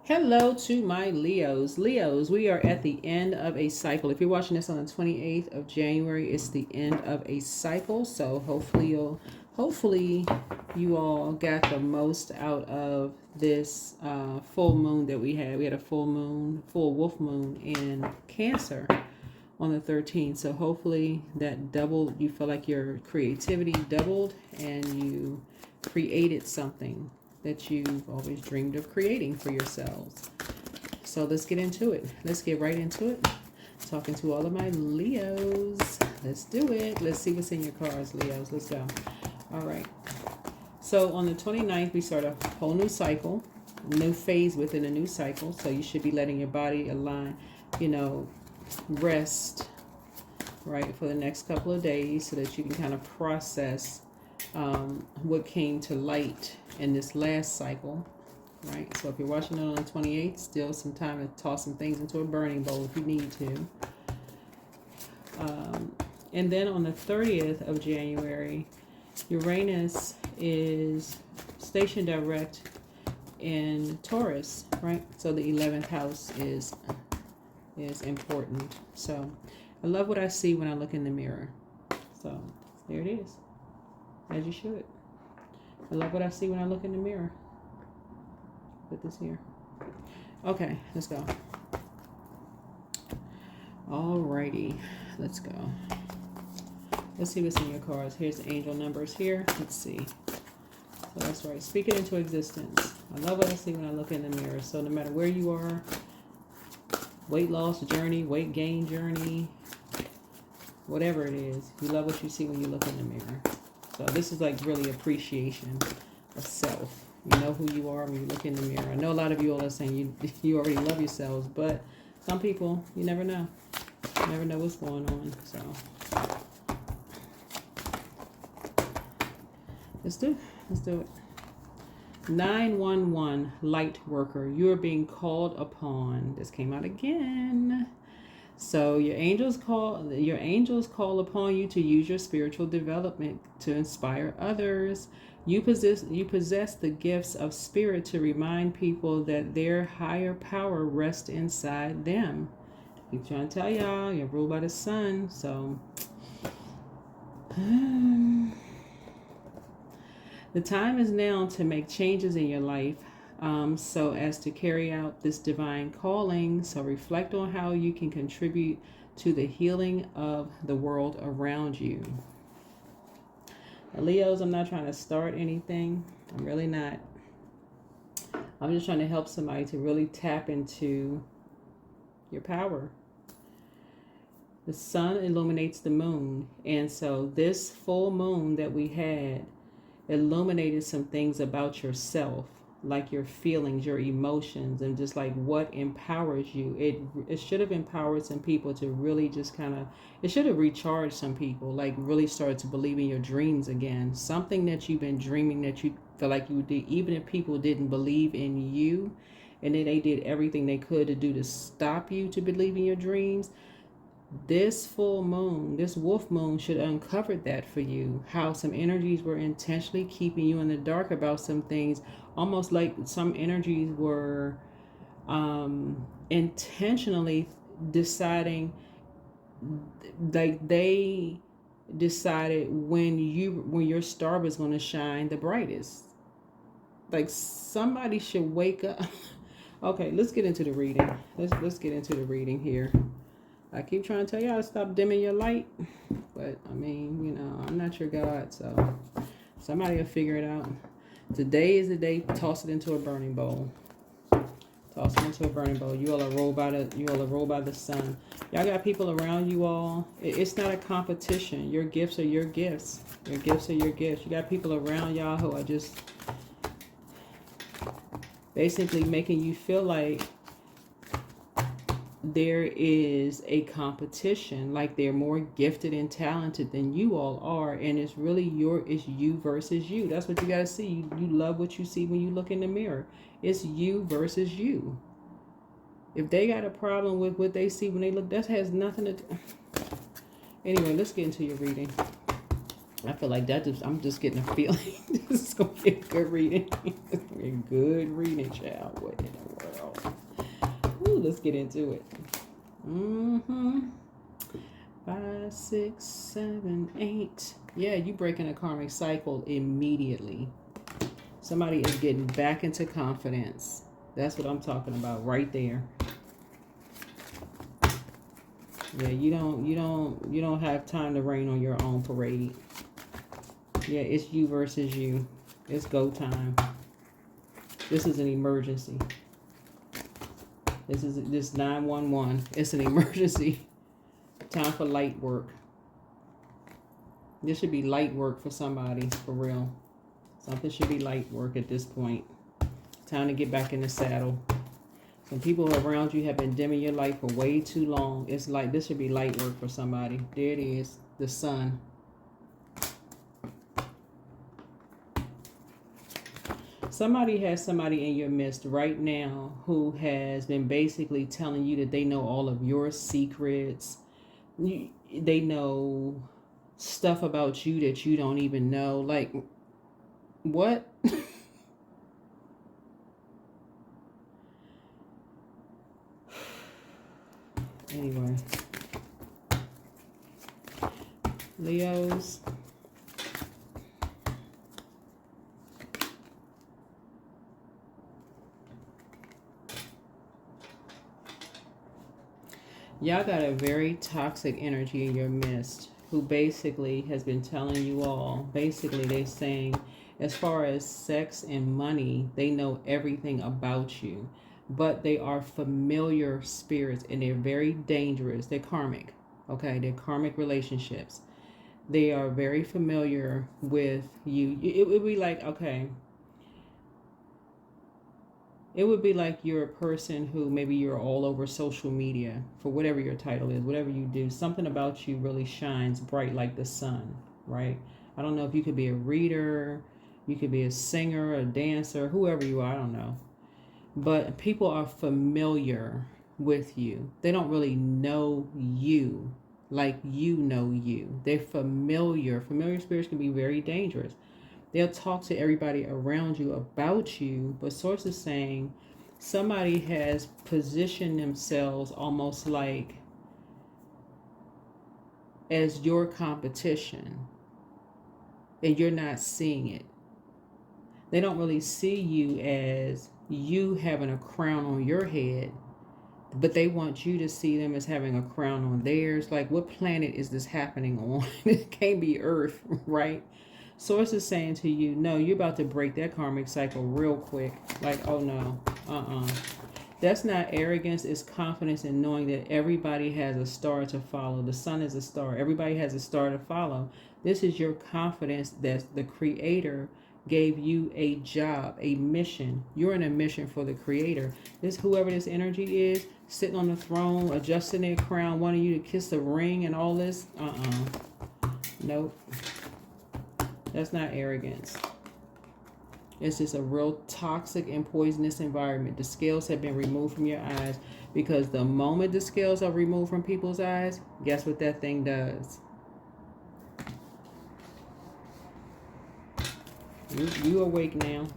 Hello to my Leos. Leos, we are at the end of a cycle. If you're watching this on the 28th of January, it's the end of a cycle. So hopefully you all got the most out of this full moon that we had. We had a full wolf moon in Cancer on the 13th. So hopefully that doubled, you feel like your creativity doubled and you created something that you've always dreamed of creating for yourselves. So let's get into it. Let's get right into it. Talking to all of my Leos. Let's do it. Let's see what's in your cards, Leos. Let's go. All right. So on the 29th, we start a whole new cycle, new phase within a new cycle. So you should be letting your body align, rest, right, for the next couple of days so that you can kind of process what came to light in this last cycle, right? So if you're watching it on the 28th, still some time to toss some things into a burning bowl if you need to. And then on the 30th of January, Uranus is stationed direct in Taurus, right? So the 11th house is important. So I love what I see when I look in the mirror. So there it is, as you should. I love what I see when I look in the mirror. Put this here. Okay, let's go. Alrighty, let's go. Let's see what's in your cards. Here's the angel numbers here. Let's see. So that's right. Speak it into existence. I love what I see when I look in the mirror. So no matter where you are, weight loss journey, weight gain journey, whatever it is, you love what you see when you look in the mirror. So this is like really appreciation of self. You know who you are when you look in the mirror. I know a lot of you all are saying you already love yourselves, but some people, you never know. You never know what's going on. So let's do it. 911 light worker. You are being called upon. This came out again. So your angels call upon you to use your spiritual development to inspire others. You possess the gifts of spirit to remind people that their higher power rests inside them. Keep trying to tell y'all, you're ruled by the sun. So the time is now to make changes in your life. So as to carry out this divine calling. So reflect on how you can contribute to the healing of the world around you. Now, Leos, I'm not trying to start anything. I'm really not. I'm just trying to help somebody to really tap into your power. The sun illuminates the moon. And so this full moon that we had illuminated some things about yourself, like your feelings, your emotions, and just like what empowers you. It should have empowered some people to really just it should have recharged some people, like really started to believe in your dreams again. Something that you've been dreaming that you feel like you did, even if people didn't believe in you, and then they did everything they could to do to stop you to believe in your dreams. This full moon, this wolf moon, should uncover that for you. How some energies were intentionally keeping you in the dark about some things, almost like some energies were intentionally deciding, like they decided when your star was going to shine the brightest. Like somebody should wake up. Okay, let's get into the reading. Let's get into the reading here. I keep trying to tell y'all to stop dimming your light, but I mean, I'm not your God, so somebody will figure it out. Today is the day. Toss it into a burning bowl. Toss it into a burning bowl. You all are ruled by the sun. Y'all got people around you all. It's not a competition. Your gifts are your gifts. Your gifts are your gifts. You got people around y'all who are just basically making you feel like there is a competition, like they're more gifted and talented than you all are, and it's really it's you versus you. That's what you got to see. You love what you see when you look in the mirror. It's you versus you. If they got a problem with what they see when they look, that has nothing to do. Anyway, let's get into your reading. I feel like I'm just getting a feeling this is going to be a good reading. It's going to be a good reading, child. What in the world? Ooh, let's get into it. 5, 6, 7, 8. Yeah, you breaking a karmic cycle immediately. Somebody is getting back into confidence. That's what I'm talking about right there. Yeah, you don't have time to rain on your own parade. Yeah, it's you versus you. It's go time. This is an emergency. This 911. It's an emergency. Time for light work. This should be light work for somebody, for real. Something should be light work at this point. Time to get back in the saddle. Some people around you have been dimming your light for way too long. It's like this should be light work for somebody. There it is. The sun. Somebody has somebody in your midst right now who has been basically telling you that they know all of your secrets. They know stuff about you that you don't even know. Like, what? Anyway. Leos. Y'all got a very toxic energy in your midst who basically has been telling you all, basically they're saying as far as sex and money, they know everything about you, but they are familiar spirits and they're very dangerous. They're karmic, okay? They're karmic relationships. They are very familiar with you. It would be like, okay, it would be like you're a person who maybe you're all over social media for whatever your title is, whatever you do. Something about you really shines bright like the sun, right? I don't know if you could be a reader, you could be a singer, a dancer, whoever you are, I don't know. But people are familiar with you. They don't really know you like you know you. They're familiar. Familiar spirits can be very dangerous. They'll talk to everybody around you about you, but sources saying somebody has positioned themselves almost like as your competition, and you're not seeing it. They don't really see you as you having a crown on your head, but they want you to see them as having a crown on theirs. Like, what planet is this happening on? It can't be Earth, right? Source is saying to you, no, you're about to break that karmic cycle real quick. Like, oh no, That's not arrogance. It's confidence in knowing that everybody has a star to follow. The sun is a star. Everybody has a star to follow. This is your confidence that the Creator gave you a job, a mission. You're in a mission for the Creator. Whoever this energy is, sitting on the throne, adjusting their crown, wanting you to kiss the ring and all this. Nope. That's not arrogance. It's just a real toxic and poisonous environment. The scales have been removed from your eyes, because the moment the scales are removed from people's eyes, guess what that thing does? You awake now.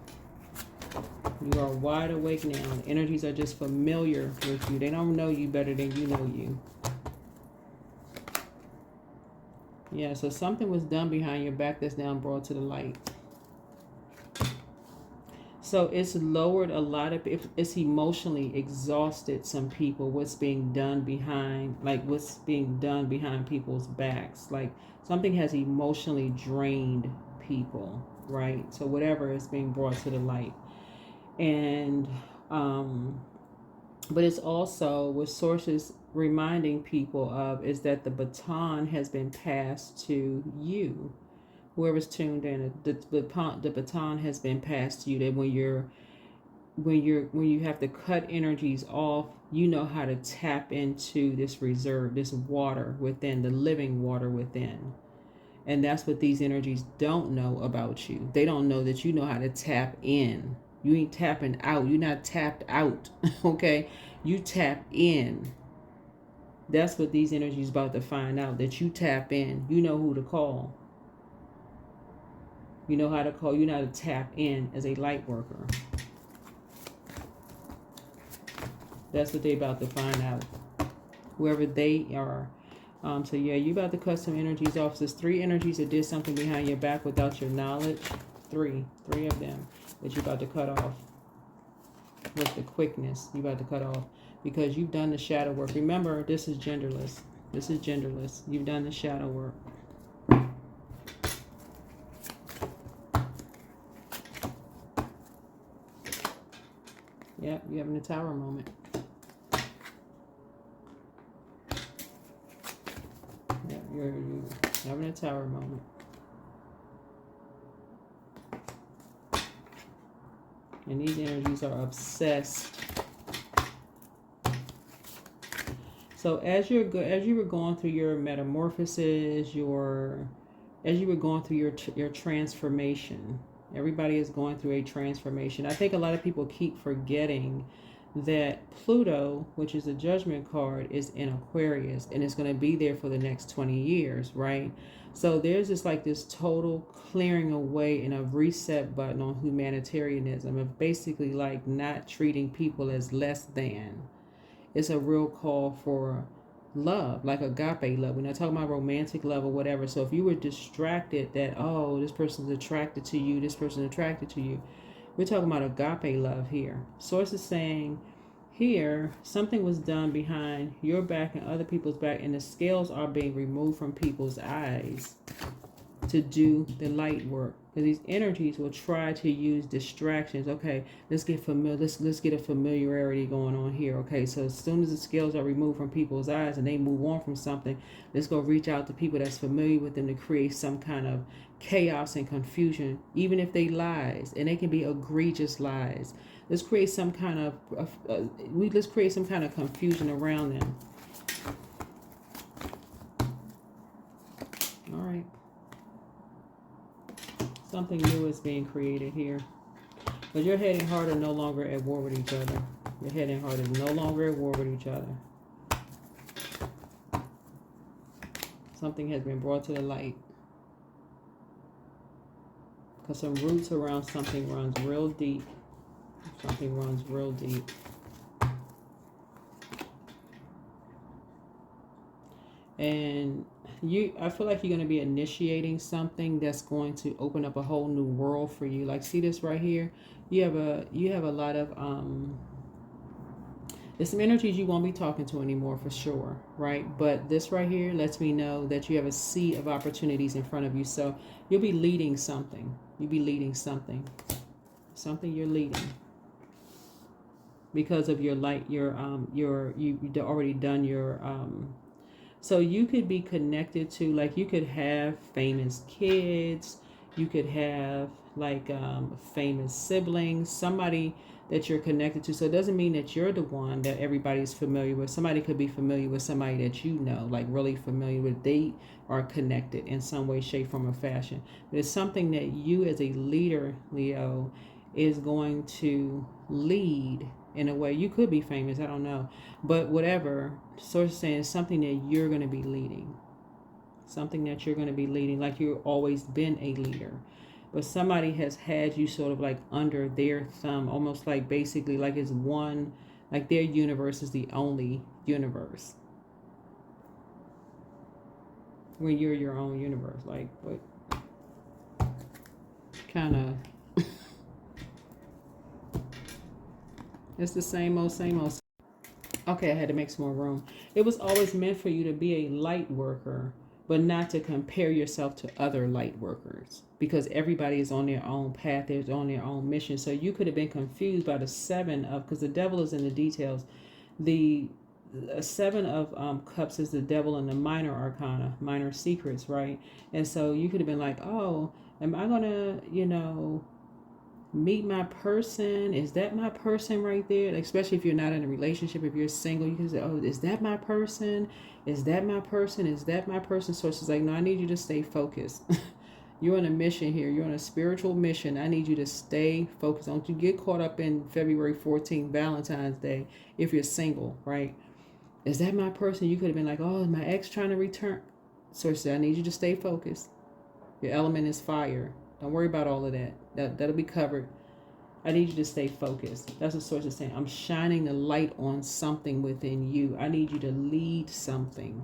You are wide awake now. The energies are just familiar with you. They don't know you better than you know you. Yeah, so something was done behind your back that's now brought to the light. So it's lowered a lot of, it's emotionally exhausted some people, what's being done behind people's backs. Like, something has emotionally drained people, right? So whatever is being brought to the light. And, but it's also what sources reminding people of is that the baton has been passed to you. Whoever's tuned in, the baton has been passed to you. That when you have to cut energies off, you know how to tap into this reserve, this water within, the living water within. And that's what these energies don't know about you. They don't know that you know how to tap in. You ain't tapping out. You're not tapped out. Okay? You tap in. That's what these energies about to find out, that you tap in. You know who to call. You know how to call, you know how to tap in as a light worker. That's what they about to find out. Whoever they are. So yeah, you about to cut some energies off. There's 3 energies that did something behind your back without your knowledge. Three of them that you about to cut off with the quickness. You about to cut off because you've done the shadow work. Remember, this is genderless. This is genderless. You've done the shadow work. Yep, you're having a tower moment. Yep, you're having a tower moment. And these energies are obsessed. So as you were going through your metamorphosis, as you were going through your transformation, everybody is going through a transformation. I think a lot of people keep forgetting that Pluto, which is a judgment card, is in Aquarius, and it's going to be there for the next 20 years, right? So there's just like this total clearing away and a reset button on humanitarianism of basically like not treating people as less than. It's a real call for love, like agape love. We're not talking about romantic love or whatever. So if you were distracted that, oh, this person's attracted to you, this person's attracted to you, we're talking about agape love here. Source is saying here, something was done behind your back and other people's back, and the scales are being removed from people's eyes to do the light work. Because these energies will try to use distractions. Okay, let's get familiar. Let's get a familiarity going on here. Okay, so as soon as the scales are removed from people's eyes and they move on from something, let's go reach out to people that's familiar with them to create some kind of chaos and confusion, even if they lies, and they can be egregious lies. Let's create some kind of let's create some kind of confusion around them. All right. Something new is being created here. But your head and heart are no longer at war with each other. Your head and heart is no longer at war with each other. Something has been brought to the light. Because some roots around something runs real deep. Something runs real deep. And I feel like you're going to be initiating something that's going to open up a whole new world for you. Like, see this right here? You have a lot of there's some energies you won't be talking to anymore for sure, right? But this right here lets me know that you have a sea of opportunities in front of you. So you'll be leading something. You'll be leading something. Something you're leading. Because of your light, you've already done your so you could be connected to, like, you could have famous kids, you could have like famous siblings, somebody that you're connected to. So it doesn't mean that you're the one that everybody's familiar with. Somebody could be familiar with somebody that you know, like really familiar with. They are connected in some way, shape, form, or fashion. But it's something that you as a leader, Leo, is going to lead in a way. You could be famous, I don't know. But whatever, source is saying, something that you're going to be leading. Something that you're going to be leading, like you've always been a leader. But somebody has had you sort of like under their thumb, almost like basically like it's one, like their universe is the only universe. When you're your own universe, like what kind of... It's the same old, same old. Okay, I had to make some more room. It was always meant for you to be a light worker, but not to compare yourself to other light workers, because everybody is on their own path. They're on their own mission. So you could have been confused by the 7 of, because the devil is in the details. The 7 of cups is the devil in the minor arcana, minor secrets, right? And so you could have been like, oh, am I going to, meet my person? Is that my person right there? Like, especially if you're not in a relationship, if you're single, you can say, oh, is that my person? Is that my person? Is that my person? So it's like, no, I need you to stay focused. You're on a mission here. You're on a spiritual mission. I need you to stay focused. Don't you get caught up in February 14th, Valentine's Day, if you're single, right? Is that my person? You could have been like, oh, is my ex trying to return? So I need you to stay focused. Your element is fire. Don't worry about all of that. That'll be covered. I need you to stay focused. That's what Source is saying. I'm shining a light on something within you. I need you to lead something.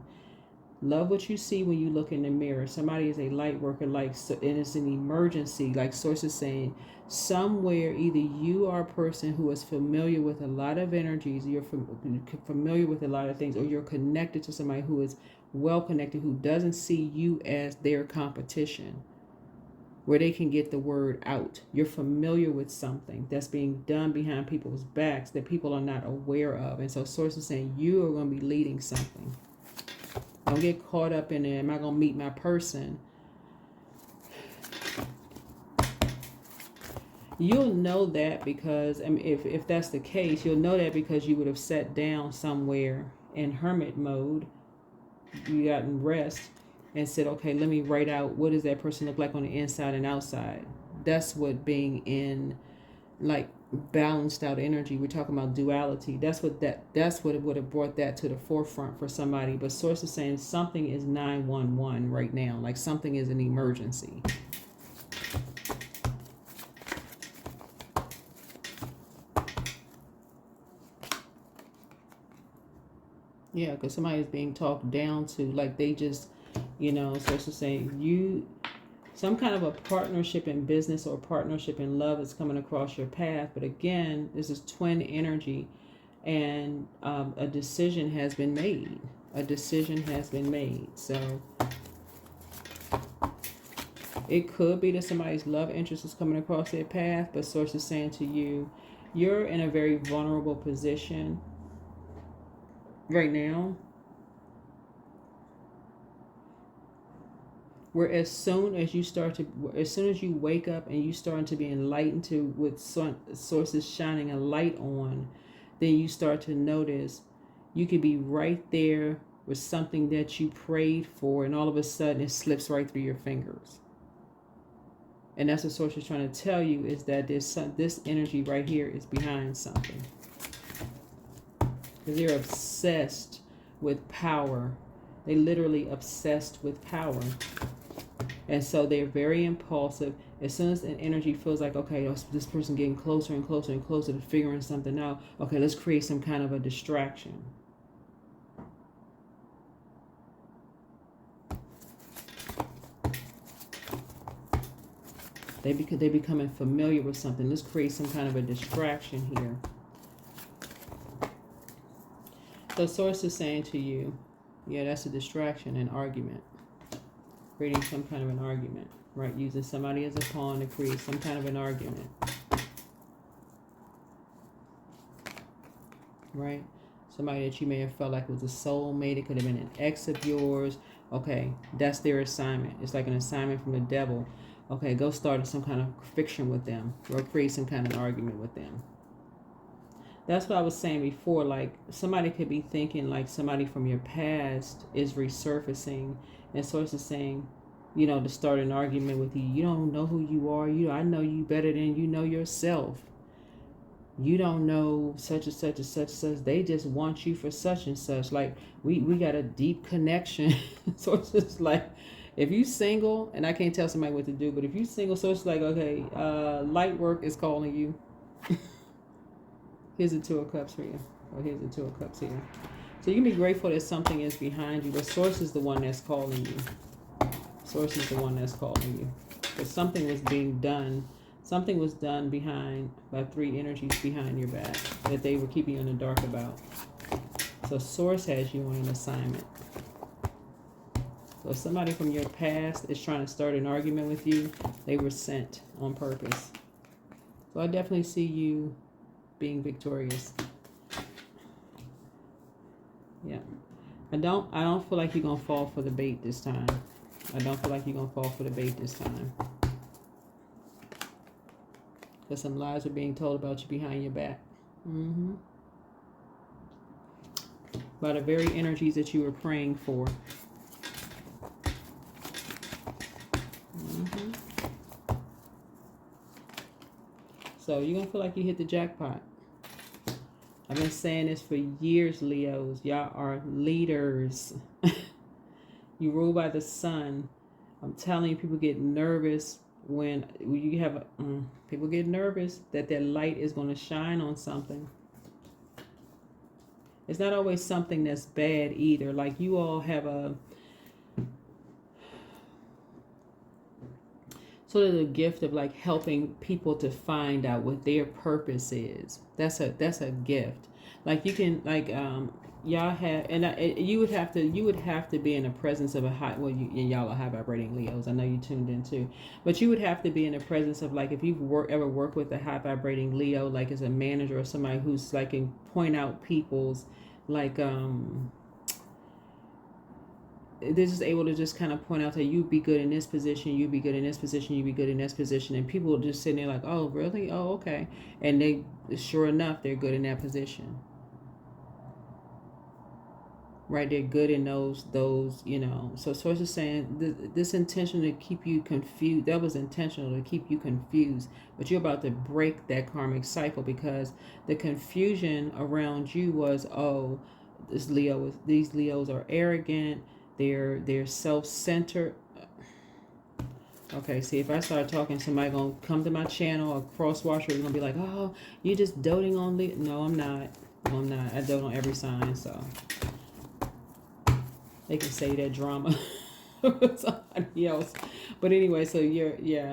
Love what you see when you look in the mirror. Somebody is a light worker, like, and it's an emergency. Like Source is saying, somewhere either you are a person who is familiar with a lot of energies, you're familiar with a lot of things, or you're connected to somebody who is well connected, who doesn't see you as their competition, where they can get the word out. You're familiar with something that's being done behind people's backs that people are not aware of. And so Source is saying you are going to be leading something. Don't get caught up in it. Am I going to meet my person? You'll know that because, I mean, if that's the case, you'll know that because you would have sat down somewhere in hermit mode. You gotten rest and said, okay, let me write out what does that person look like on the inside and outside. That's what being in, like, balanced out energy. We're talking about duality. That's what it would have brought that to the forefront for somebody. But Source is saying something is 911 right now. Like something is an emergency. Yeah, because somebody is being talked down to, like they just, Source is saying some kind of a partnership in business or partnership in love is coming across your path. But again, this is twin energy, and a decision has been made. A decision has been made. So it could be that somebody's love interest is coming across their path, but Source is saying to you, you're in a very vulnerable position right now, where as soon as you wake up and you start to be enlightened to what Source is shining a light on, then you start to notice you could be right there with something that you prayed for, and all of a sudden it slips right through your fingers. And that's what Source is trying to tell you, is that this energy right here is behind something. Because they're obsessed with power. They literally obsessed with power. And so they're very impulsive. As soon as an energy feels like, okay, this person getting closer and closer and closer to figuring something out, okay, let's create some kind of a distraction. They're becoming familiar with something. Let's create some kind of a distraction here. So Source is saying to you, yeah, that's a distraction, an argument. Creating some kind of an argument, right? Using somebody as a pawn to create some kind of an argument. Right? Somebody that you may have felt like was a soulmate. It could have been an ex of yours. Okay, that's their assignment. It's like an assignment from the devil. Okay, go start some kind of fiction with them. Or create some kind of argument with them. That's what I was saying before. Like, somebody could be thinking like somebody from your past is resurfacing, and Source is saying, to start an argument with you. You don't know who you are. I know you better than you know yourself. You don't know such and such and such and such. They just want you for such and such. Like, we got a deep connection. Source is like, if you single, and I can't tell somebody what to do, but if you single, Source is like, okay, light work is calling you. Here's the Two of Cups for you. Oh, here's the Two of Cups here. So you can be grateful that something is behind you, but Source is the one that's calling you. Source is the one that's calling you. But something was being done. Something was done by three energies behind your back that they were keeping you in the dark about. So Source has you on an assignment. So if somebody from your past is trying to start an argument with you, they were sent on purpose. So I definitely see you being victorious. Yeah. I don't feel like you're going to fall for the bait this time. I don't feel like you're going to fall for the bait this time. Because some lies are being told about you behind your back. By the very energies that you were praying for. So you're going to feel like you hit the jackpot. I've been saying this for years, Leos. Y'all are leaders. You rule by the sun. I'm telling you, people get nervous when you have people get nervous that their light is going to shine on something. It's not always something that's bad either. Like you all have a sort of the gift of like helping people to find out what their purpose is. That's a gift. Like you can like y'all have, and you would have to be in the presence of a high, well, and y'all are high vibrating Leos. I know you tuned in too, but you would have to be in the presence of like, if you've ever worked with a high vibrating Leo, like as a manager or somebody who's like can point out people's like they're just able to just kind of point out that you'd be good in this position, you'd be good in this position, you'd be good in this position, and people are just sitting there like, oh really, oh okay, and they sure enough they're good in that position. Right, they're good in those, you know. So Source is saying this intention to keep you confused, that was intentional to keep you confused, but you're about to break that karmic cycle because the confusion around you was, oh, these Leos are arrogant, they're self-centered. Okay, see, if I start talking, somebody gonna come to my channel, a cross-watcher is gonna be like, oh, you just doting on Leo. No, I'm not. No, I'm not. I dote on every sign, so they can say that drama with somebody else. But anyway, so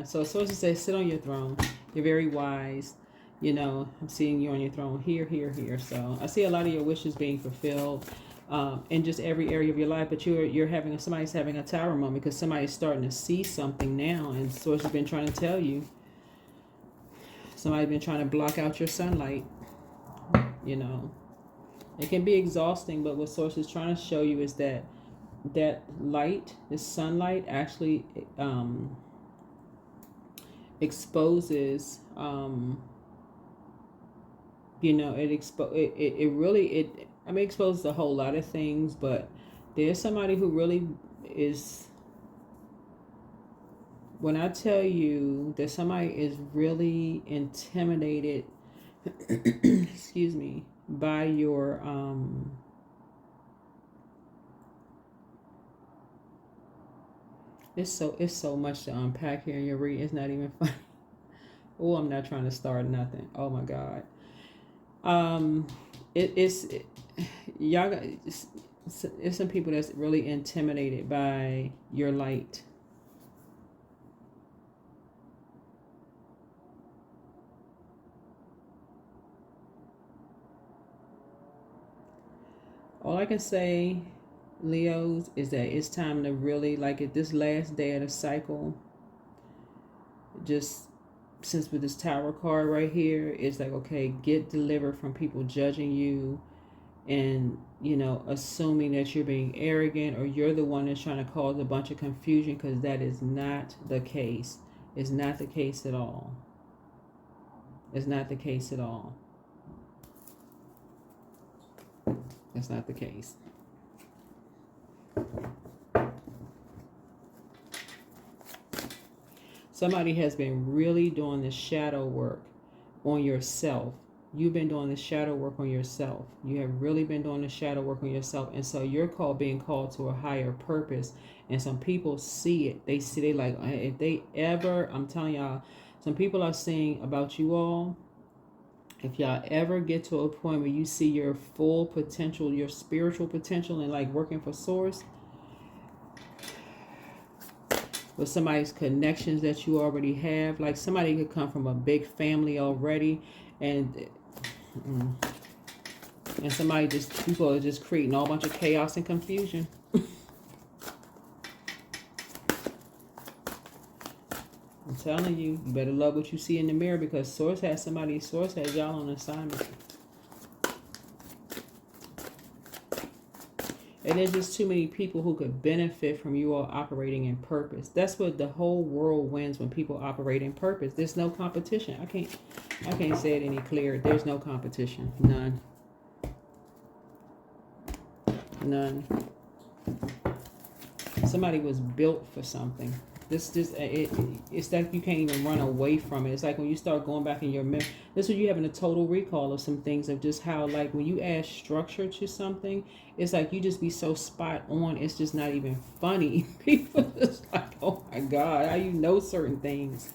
so Sources say sit on your throne. You're very wise. You know, I'm seeing you on your throne here, here, here. So I see a lot of your wishes being fulfilled in just every area of your life. But you're having, somebody's having a tower moment because somebody's starting to see something now. And Source has been trying to tell you. Somebody's been trying to block out your sunlight. You know, it can be exhausting, but what Source is trying to show you is that light, this sunlight, actually exposes. You know, it really exposes a whole lot of things, but there's somebody who really is. When I tell you that somebody is really intimidated, excuse me, by your it's so much to unpack here in your read. It's not even funny. Oh, I'm not trying to start nothing. Oh my God. It's some people that's really intimidated by your light. All I can say, Leos, is that it's time to really, like at this last day of the cycle, just since with this Tower card right here, it's like, okay, get delivered from people judging you and, you know, assuming that you're being arrogant or you're the one that's trying to cause a bunch of confusion, because that is not the case. It's not the case at all. It's not the case at all. That's not the case. Somebody has been really doing the shadow work on yourself. You've been doing the shadow work on yourself. You have really been doing the shadow work on yourself. And so you're being called to a higher purpose. And some people see it. They like, if they ever, I'm telling y'all, some people are saying about you all, if y'all ever get to a point where you see your full potential, your spiritual potential, and like working for Source, with somebody's connections that you already have, like somebody could come from a big family already, and somebody people are just creating all bunch of chaos and confusion. I'm telling you, you better love what you see in the mirror, because Source has y'all on assignment. And there's just too many people who could benefit from you all operating in purpose. That's what the whole world wins, when people operate in purpose. There's no competition. I can't say it any clearer. There's no competition. None. None. Somebody was built for something. It's like you can't even run away from it. It's like when you start going back in your memory. This is when you having a total recall of some things, of just how, like, when you add structure to something, it's like you just be so spot on. It's just not even funny. People just like, oh my God, how you know certain things.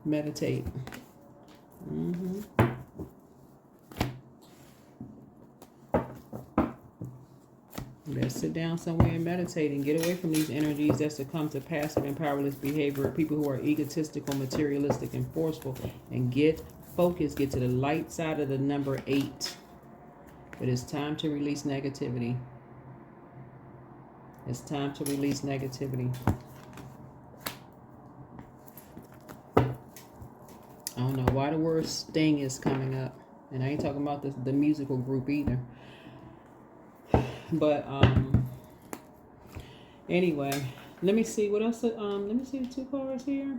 Meditate. You better sit down somewhere and meditate and get away from these energies that succumb to passive and powerless behavior. People who are egotistical, materialistic, and forceful. And get focused. Get to the light side of the number 8. It is time to release negativity. It's time to release negativity. I don't know why the word sting is coming up. And I ain't talking about the musical group either. But anyway, let me see what else. Let me see the 2 cards here.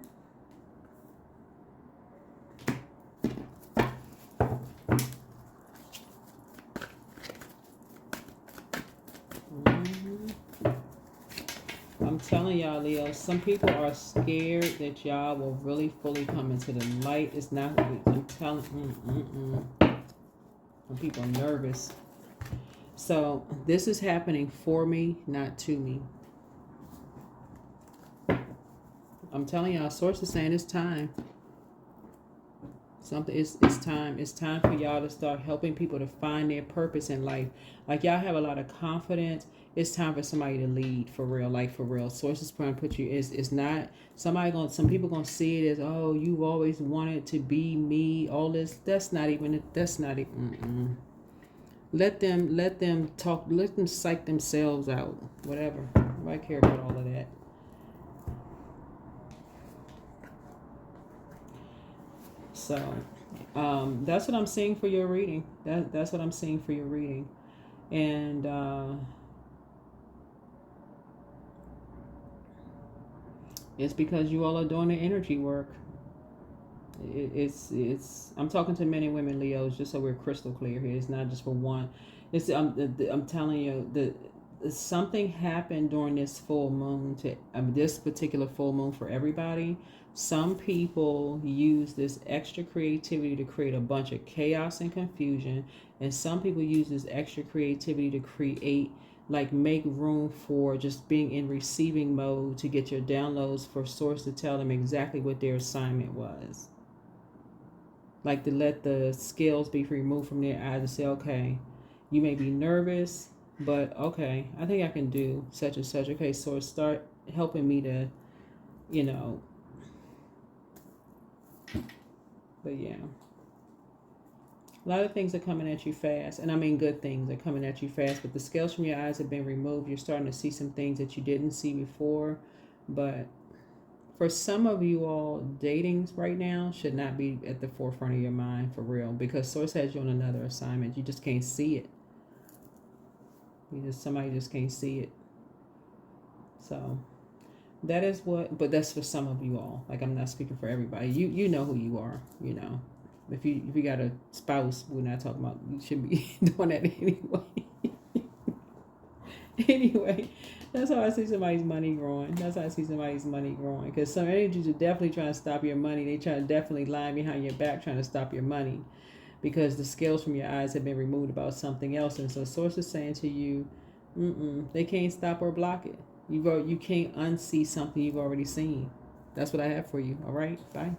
I'm telling y'all, Leo, some people are scared that y'all will really fully come into the light. It's not what I'm telling. Some people are nervous. So this is happening for me, not to me. I'm telling y'all, source is saying it's time. It's time. It's time for y'all to start helping people to find their purpose in life. Like, y'all have a lot of confidence. It's time for somebody to lead, for real, like for real. Source is trying to put you. It's not some people gonna see it as, oh, you've always wanted to be me. All this. That's not even. Let them talk. Let them psych themselves out. Whatever. Nobody care about all of that. So, that's what I'm seeing for your reading. That's what I'm seeing for your reading, and it's because you all are doing the energy work. It's I'm talking to men and women, Leos, just so we're crystal clear here. It's not just for one. I'm telling you that something happened during this full moon, to this particular full moon, for everybody. Some people use this extra creativity to create a bunch of chaos and confusion, and some people use this extra creativity to create, like, make room for just being in receiving mode, to get your downloads, for source to tell them exactly what their assignment was. Like, to let the scales be removed from their eyes and say, okay, you may be nervous, but okay, I think I can do such and such. Okay, so start helping me to, but yeah. A lot of things are coming at you fast, and I mean good things are coming at you fast, but the scales from your eyes have been removed. You're starting to see some things that you didn't see before, but for some of you all, dating right now should not be at the forefront of your mind, for real, because source has you on another assignment. You just can't see it. Somebody just can't see it. So that is but that's for some of you all. Like, I'm not speaking for everybody. You know who you are, If you got a spouse, we're not talking about, you should be doing that anyway. Anyway, that's how I see somebody's money growing. Because some energies are definitely trying to stop your money. They try to definitely lie behind your back, trying to stop your money, because the scales from your eyes have been removed about something else. And so source is saying to you, they can't stop or block it. You can't unsee something you've already seen. That's what I have for you. All right, bye.